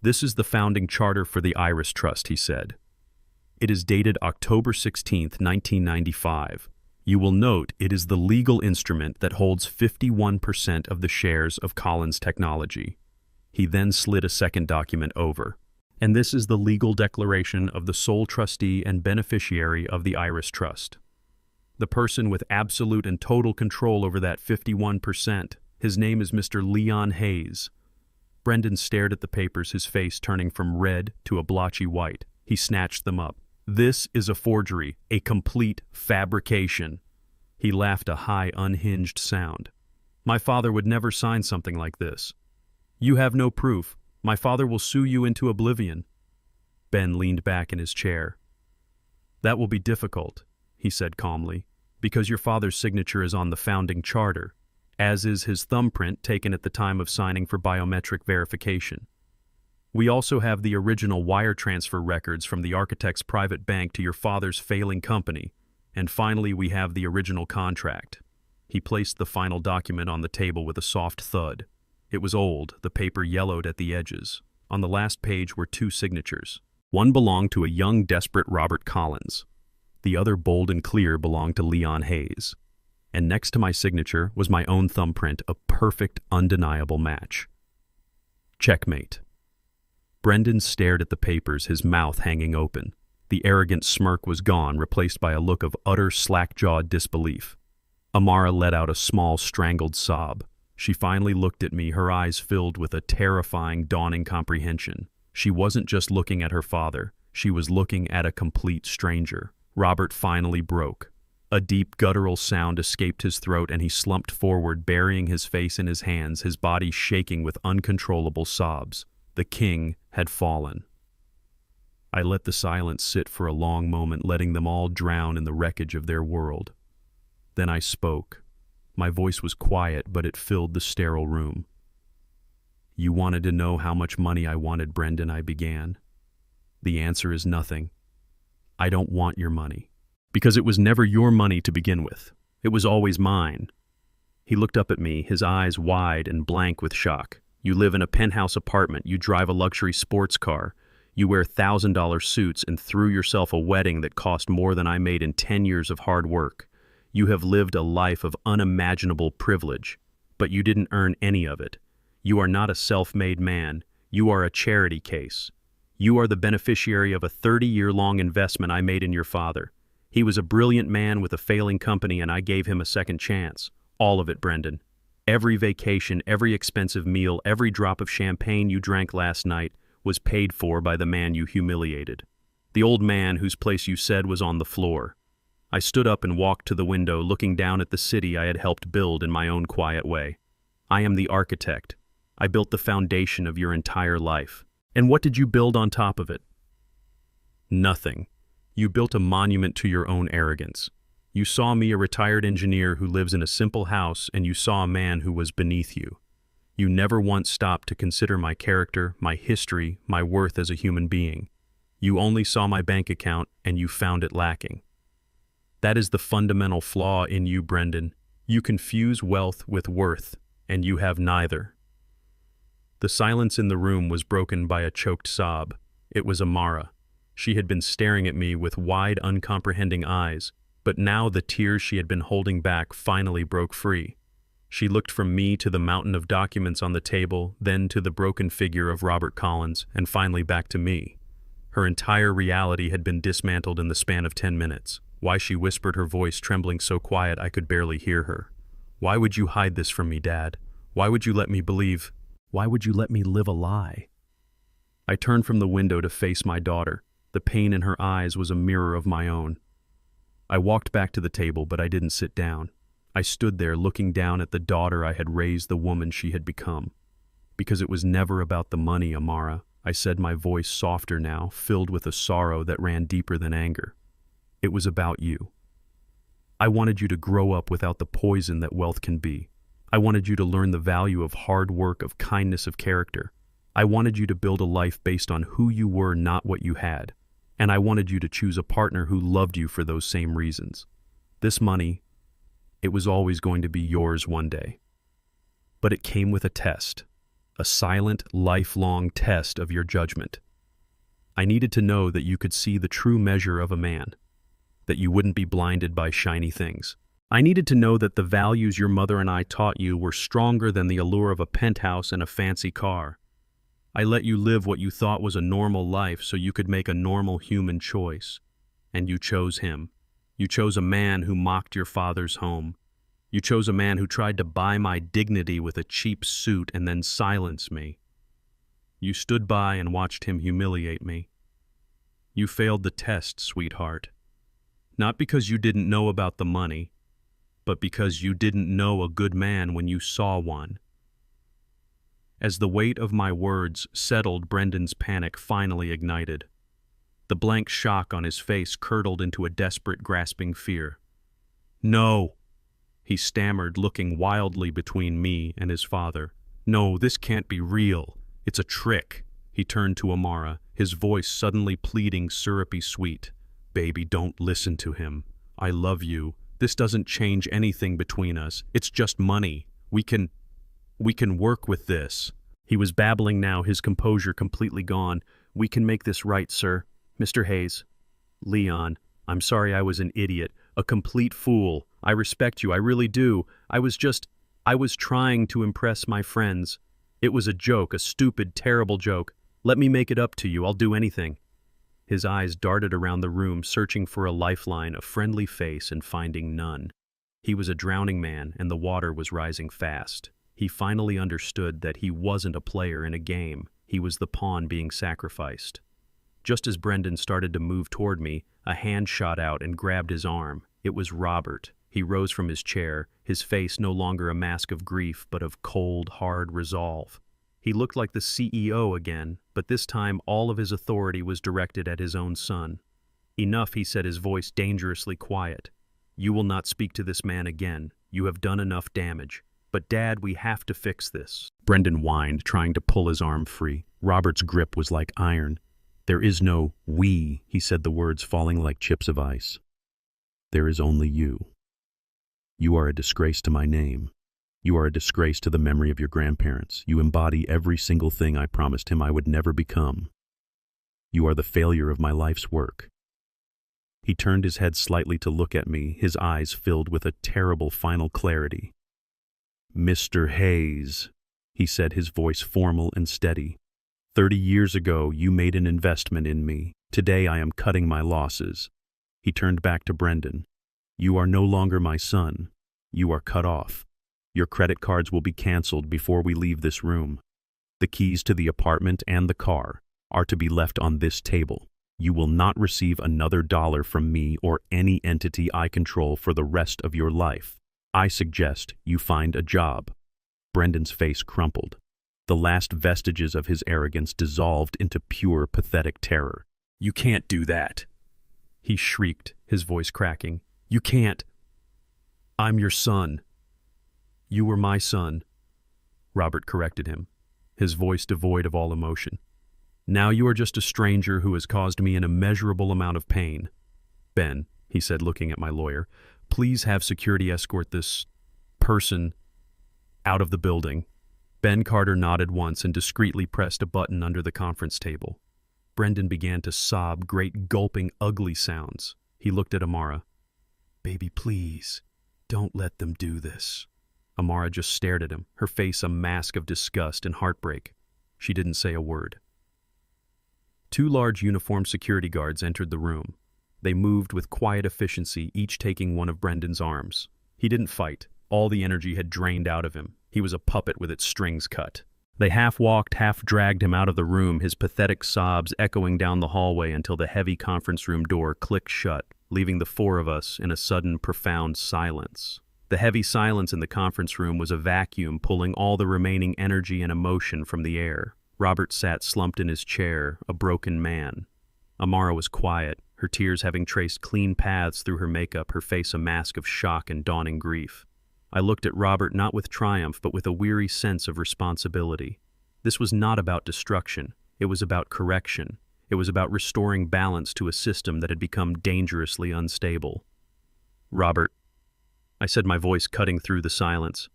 This is the founding charter for the Iris Trust, he said. It is dated October 16th, 1995. You will note it is the legal instrument that holds 51% of the shares of Collins Technology. He then slid a second document over. And this is the legal declaration of the sole trustee and beneficiary of the Iris Trust. The person with absolute and total control over that 51%. His name is Mr. Leon Hayes. Brendan stared at the papers, his face turning from red to a blotchy white. He snatched them up. This is a forgery, a complete fabrication. He laughed a high, unhinged sound. My father would never sign something like this. You have no proof. My father will sue you into oblivion. Ben leaned back in his chair. That will be difficult, he said calmly, because your father's signature is on the founding charter, as is his thumbprint taken at the time of signing for biometric verification. We also have the original wire transfer records from the architect's private bank to your father's failing company, and finally we have the original contract. He placed the final document on the table with a soft thud. It was old, the paper yellowed at the edges. On the last page were two signatures. One belonged to a young, desperate Robert Collins. The other, bold and clear, belonged to Leon Hayes. And next to my signature was my own thumbprint, a perfect, undeniable match. Checkmate. Brendan stared at the papers, his mouth hanging open. The arrogant smirk was gone, replaced by a look of utter, slack-jawed disbelief. Amara let out a small, strangled sob. She finally looked at me, her eyes filled with a terrifying, dawning comprehension. She wasn't just looking at her father. She was looking at a complete stranger. Robert finally broke. A deep, guttural sound escaped his throat, and he slumped forward, burying his face in his hands, his body shaking with uncontrollable sobs. The king had fallen. I let the silence sit for a long moment, letting them all drown in the wreckage of their world. Then I spoke. My voice was quiet, but it filled the sterile room. You wanted to know how much money I wanted, Brendan, I began. The answer is nothing. I don't want your money. Because it was never your money to begin with. It was always mine. He looked up at me, his eyes wide and blank with shock. You live in a penthouse apartment, you drive a luxury sports car, you wear $1,000 suits and threw yourself a wedding that cost more than I made in 10 years of hard work. You have lived a life of unimaginable privilege, but you didn't earn any of it. You are not a self-made man. You are a charity case. You are the beneficiary of a 30-year-long investment I made in your father. He was a brilliant man with a failing company, and I gave him a second chance. All of it, Brendan. Every vacation, every expensive meal, every drop of champagne you drank last night was paid for by the man you humiliated. The old man whose place you said was on the floor. I stood up and walked to the window, looking down at the city I had helped build in my own quiet way. I am the architect. I built the foundation of your entire life. And what did you build on top of it? Nothing. You built a monument to your own arrogance. You saw me, a retired engineer who lives in a simple house, and you saw a man who was beneath you. You never once stopped to consider my character, my history, my worth as a human being. You only saw my bank account, and you found it lacking. That is the fundamental flaw in you, Brendan. You confuse wealth with worth, and you have neither. The silence in the room was broken by a choked sob. It was Amara. She had been staring at me with wide, uncomprehending eyes, but now the tears she had been holding back finally broke free. She looked from me to the mountain of documents on the table, then to the broken figure of Robert Collins, and finally back to me. Her entire reality had been dismantled in the span of 10 minutes. Why she whispered, her voice trembling so quiet I could barely hear her. Why would you hide this from me, Dad? Why would you let me believe? Why would you let me live a lie? I turned from the window to face my daughter. The pain in her eyes was a mirror of my own. I walked back to the table, but I didn't sit down. I stood there looking down at the daughter I had raised, the woman she had become. Because it was never about the money, Amara, I said, my voice softer now, filled with a sorrow that ran deeper than anger. It was about you. I wanted you to grow up without the poison that wealth can be. I wanted you to learn the value of hard work, of kindness of character. I wanted you to build a life based on who you were, not what you had. And I wanted you to choose a partner who loved you for those same reasons. This money, it was always going to be yours one day. But it came with a test, a silent, lifelong test of your judgment. I needed to know that you could see the true measure of a man, that you wouldn't be blinded by shiny things. I needed to know that the values your mother and I taught you were stronger than the allure of a penthouse and a fancy car. I let you live what you thought was a normal life so you could make a normal human choice. And you chose him. You chose a man who mocked your father's home. You chose a man who tried to buy my dignity with a cheap suit and then silence me. You stood by and watched him humiliate me. You failed the test, sweetheart. Not because you didn't know about the money, but because you didn't know a good man when you saw one. As the weight of my words settled, Brendan's panic finally ignited. The blank shock on his face curdled into a desperate, grasping fear. "No," he stammered, looking wildly between me and his father. "No, this can't be real. It's a trick." He turned to Amara, his voice suddenly pleading, syrupy sweet. "Baby, don't listen to him. I love you. This doesn't change anything between us. It's just money. We can work with this." He was babbling now, his composure completely gone. "We can make this right, sir. Mr. Hayes. Leon, I'm sorry I was an idiot, a complete fool. I respect you, I really do. I was trying to impress my friends. It was a joke, a stupid, terrible joke. Let me make it up to you, I'll do anything." His eyes darted around the room, searching for a lifeline, a friendly face, and finding none. He was a drowning man, and the water was rising fast. He finally understood that he wasn't a player in a game. He was the pawn being sacrificed. Just as Brendan started to move toward me, a hand shot out and grabbed his arm. It was Robert. He rose from his chair, his face no longer a mask of grief, but of cold, hard resolve. He looked like the CEO again, but this time all of his authority was directed at his own son. "Enough," he said, his voice dangerously quiet. "You will not speak to this man again. You have done enough damage. But Dad, we have to fix this." Brendan whined, trying to pull his arm free. Robert's grip was like iron. "There is no we," he said, the words falling like chips of ice. "There is only you. You are a disgrace to my name. You are a disgrace to the memory of your grandparents. You embody every single thing I promised him I would never become. You are the failure of my life's work." He turned his head slightly to look at me, his eyes filled with a terrible final clarity. "Mr. Hayes," he said, his voice formal and steady. 30 years ago, you made an investment in me. Today I am cutting my losses." He turned back to Brendan. "You are no longer my son. You are cut off. Your credit cards will be canceled before we leave this room. The keys to the apartment and the car are to be left on this table. You will not receive another dollar from me or any entity I control for the rest of your life. I suggest you find a job." Brendan's face crumpled. The last vestiges of his arrogance dissolved into pure, pathetic terror. "You can't do that," he shrieked, his voice cracking. "You can't. I'm your son." "You were my son," Robert corrected him, his voice devoid of all emotion. "Now you are just a stranger who has caused me an immeasurable amount of pain. Ben," he said, looking at my lawyer, "please have security escort this person out of the building." Ben Carter nodded once and discreetly pressed a button under the conference table. Brendan began to sob, great gulping, ugly sounds. He looked at Amara. "Baby, please, don't let them do this." Amara just stared at him, her face a mask of disgust and heartbreak. She didn't say a word. 2 large uniformed security guards entered the room. They moved with quiet efficiency, each taking one of Brendan's arms. He didn't fight. All the energy had drained out of him. He was a puppet with its strings cut. They half-walked, half-dragged him out of the room, his pathetic sobs echoing down the hallway until the heavy conference room door clicked shut, leaving the 4 of us in a sudden, profound silence. The heavy silence in the conference room was a vacuum pulling all the remaining energy and emotion from the air. Robert sat slumped in his chair, a broken man. Amara was quiet, her tears having traced clean paths through her makeup, her face a mask of shock and dawning grief. I looked at Robert not with triumph, but with a weary sense of responsibility. This was not about destruction. It was about correction. It was about restoring balance to a system that had become dangerously unstable. "Robert," I said, my voice cutting through the silence,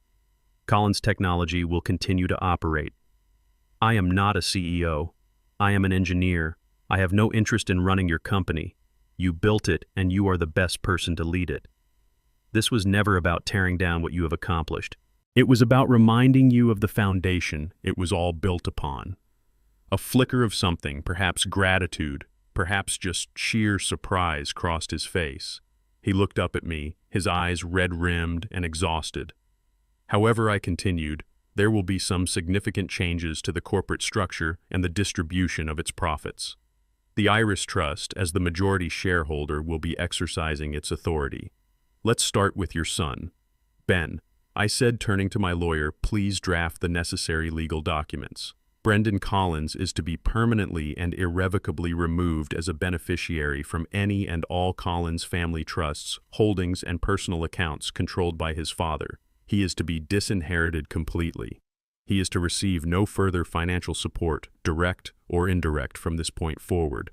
"Collins Technology will continue to operate. I am not a CEO. I am an engineer. I have no interest in running your company. You built it, and you are the best person to lead it. This was never about tearing down what you have accomplished. It was about reminding you of the foundation it was all built upon. A flicker of something, perhaps gratitude, perhaps just sheer surprise, crossed his face. He looked up at me, his eyes red-rimmed and exhausted. However, I continued, there will be some significant changes to the corporate structure and the distribution of its profits. The Iris Trust, as the majority shareholder, will be exercising its authority. Let's start with your son. Ben, I said, turning to my lawyer, please draft the necessary legal documents. Brendan Collins is to be permanently and irrevocably removed as a beneficiary from any and all Collins family trusts, holdings, and personal accounts controlled by his father. He is to be disinherited completely. He is to receive no further financial support, direct or indirect, from this point forward.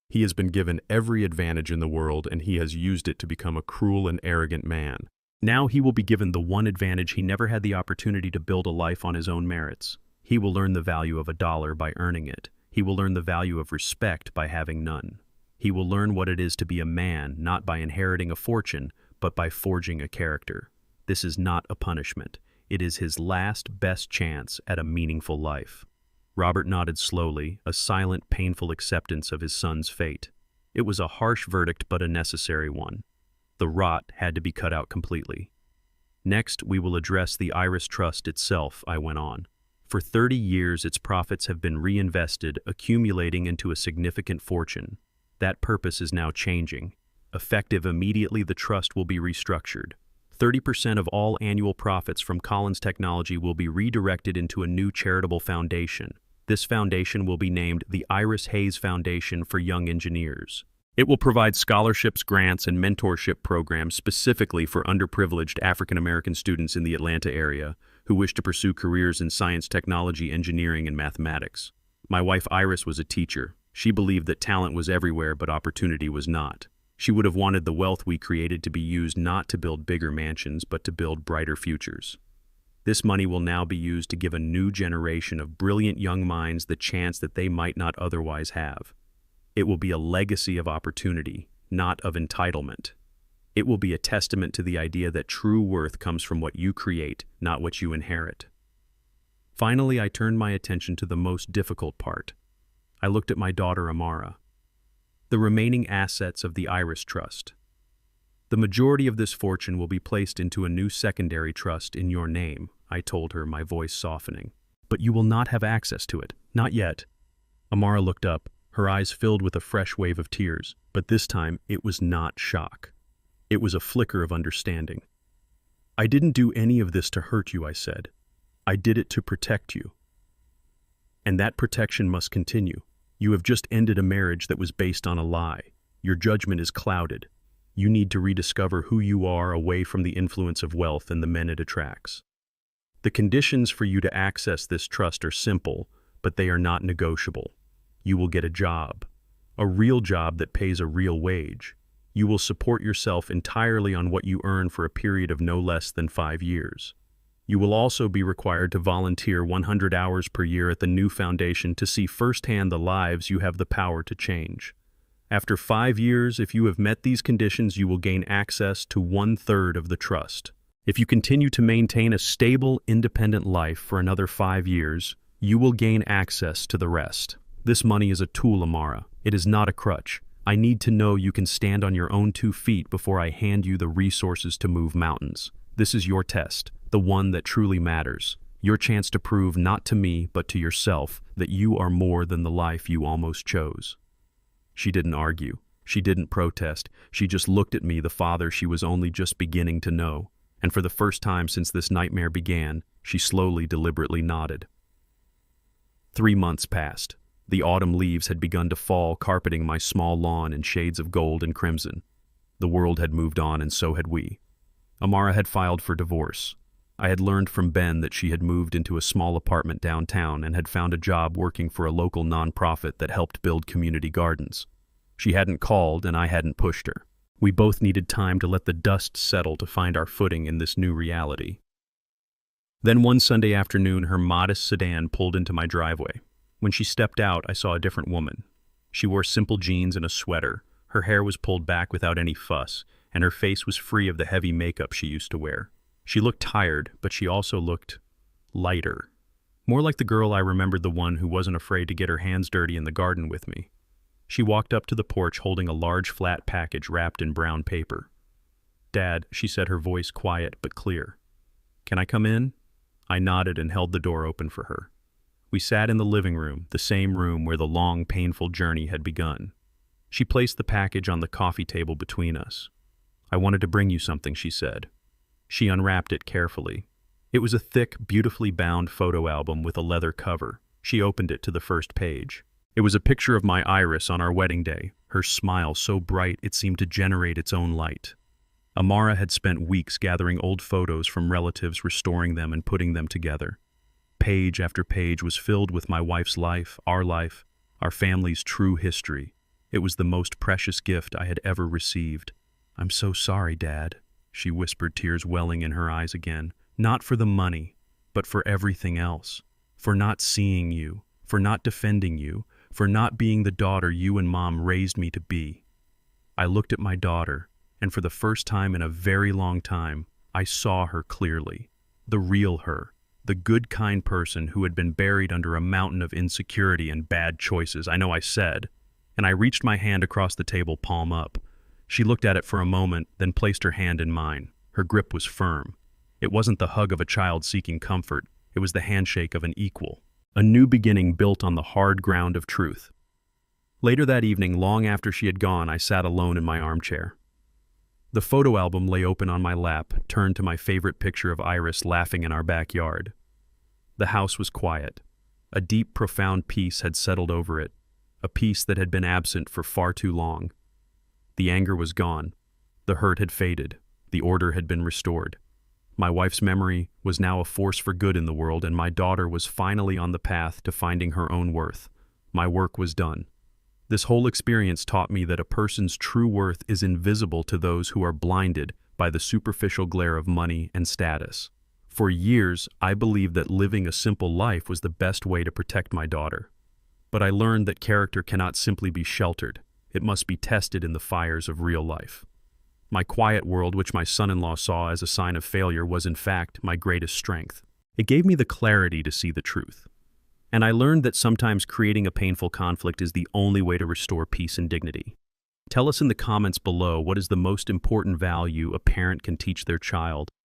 He has been given every advantage in the world, and he has used it to become a cruel and arrogant man. Now he will be given the one advantage he never had the opportunity to build a life on his own merits. He will learn the value of $1 by earning it. He will learn the value of respect by having none. He will learn what it is to be a man, not by inheriting a fortune, but by forging a character. This is not a punishment. It is his last, best chance at a meaningful life. Robert nodded slowly, a silent, painful acceptance of his son's fate. It was a harsh verdict, but a necessary one. The rot had to be cut out completely. Next, we will address the Iris Trust itself, I went on. For 30 years, its profits have been reinvested, accumulating into a significant fortune. That purpose is now changing. Effective immediately, the trust will be restructured. 30% of all annual profits from Collins Technology will be redirected into a new charitable foundation. This foundation will be named the Iris Hayes Foundation for Young Engineers. It will provide scholarships, grants, and mentorship programs specifically for underprivileged African American students in the Atlanta area who wish to pursue careers in science, technology, engineering, and mathematics. My wife Iris was a teacher. She believed that talent was everywhere, but opportunity was not. She would have wanted the wealth we created to be used not to build bigger mansions, but to build brighter futures. This money will now be used to give a new generation of brilliant young minds the chance that they might not otherwise have. It will be a legacy of opportunity, not of entitlement. It will be a testament to the idea that true worth comes from what you create, not what you inherit. Finally, I turned my attention to the most difficult part. I looked at my daughter Amara. The remaining assets of the Iris Trust. The majority of this fortune will be placed into a new secondary trust in your name, I told her, my voice softening. But you will not have access to it. Not yet. Amara looked up, her eyes filled with a fresh wave of tears, but this time it was not shock. It was a flicker of understanding. I didn't do any of this to hurt you, I said. I did it to protect you. And that protection must continue. You have just ended a marriage that was based on a lie. Your judgment is clouded. You need to rediscover who you are away from the influence of wealth and the men it attracts. The conditions for you to access this trust are simple, but they are not negotiable. You will get a job, a real job that pays a real wage. You will support yourself entirely on what you earn for a period of no less than 5 years. You will also be required to volunteer 100 hours per year at the new foundation to see firsthand the lives you have the power to change. After 5 years, if you have met these conditions, you will gain access to 1/3 of the trust. If you continue to maintain a stable, independent life for another 5 years, you will gain access to the rest. This money is a tool, Amara. It is not a crutch. I need to know you can stand on your own 2 feet before I hand you the resources to move mountains. This is your test, the one that truly matters. Your chance to prove not to me, but to yourself, that you are more than the life you almost chose. She didn't argue. She didn't protest. She just looked at me, the father she was only just beginning to know. And for the first time since this nightmare began, she slowly, deliberately nodded. 3 months passed. The autumn leaves had begun to fall, carpeting my small lawn in shades of gold and crimson. The world had moved on, and so had we. Amara had filed for divorce. I had learned from Ben that she had moved into a small apartment downtown and had found a job working for a local nonprofit that helped build community gardens. She hadn't called, and I hadn't pushed her. We both needed time to let the dust settle to find our footing in this new reality. Then one Sunday afternoon, her modest sedan pulled into my driveway. When she stepped out, I saw a different woman. She wore simple jeans and a sweater. Her hair was pulled back without any fuss, and her face was free of the heavy makeup she used to wear. She looked tired, but she also looked lighter. More like the girl I remembered, the one who wasn't afraid to get her hands dirty in the garden with me. She walked up to the porch holding a large flat package wrapped in brown paper. "Dad," she said, her voice quiet but clear. "Can I come in?" I nodded and held the door open for her. We sat in the living room, the same room where the long, painful journey had begun. She placed the package on the coffee table between us. "I wanted to bring you something," she said. She unwrapped it carefully. It was a thick, beautifully bound photo album with a leather cover. She opened it to the first page. It was a picture of my Iris on our wedding day, her smile so bright it seemed to generate its own light. Amara had spent weeks gathering old photos from relatives, restoring them and putting them together. Page after page was filled with my wife's life, our family's true history. It was the most precious gift I had ever received. "I'm so sorry, Dad," she whispered, tears welling in her eyes again. "Not for the money, but for everything else. For not seeing you, for not defending you, for not being the daughter you and Mom raised me to be." I looked at my daughter, and for the first time in a very long time, I saw her clearly. The real her. The good, kind person who had been buried under a mountain of insecurity and bad choices. I know I said, and I reached my hand across the table, palm up. She looked at it for a moment, then placed her hand in mine. Her grip was firm. It wasn't the hug of a child seeking comfort. It was the handshake of an equal. A new beginning built on the hard ground of truth. Later that evening, long after she had gone, I sat alone in my armchair. The photo album lay open on my lap, turned to my favorite picture of Iris laughing in our backyard. The house was quiet. A deep, profound peace had settled over it, a peace that had been absent for far too long. The anger was gone. The hurt had faded. The order had been restored. My wife's memory was now a force for good in the world, and my daughter was finally on the path to finding her own worth. My work was done. This whole experience taught me that a person's true worth is invisible to those who are blinded by the superficial glare of money and status. For years, I believed that living a simple life was the best way to protect my daughter. But I learned that character cannot simply be sheltered. It must be tested in the fires of real life. My quiet world, which my son-in-law saw as a sign of failure, was in fact my greatest strength. It gave me the clarity to see the truth. And I learned that sometimes creating a painful conflict is the only way to restore peace and dignity. Tell us in the comments below, what is the most important value a parent can teach their child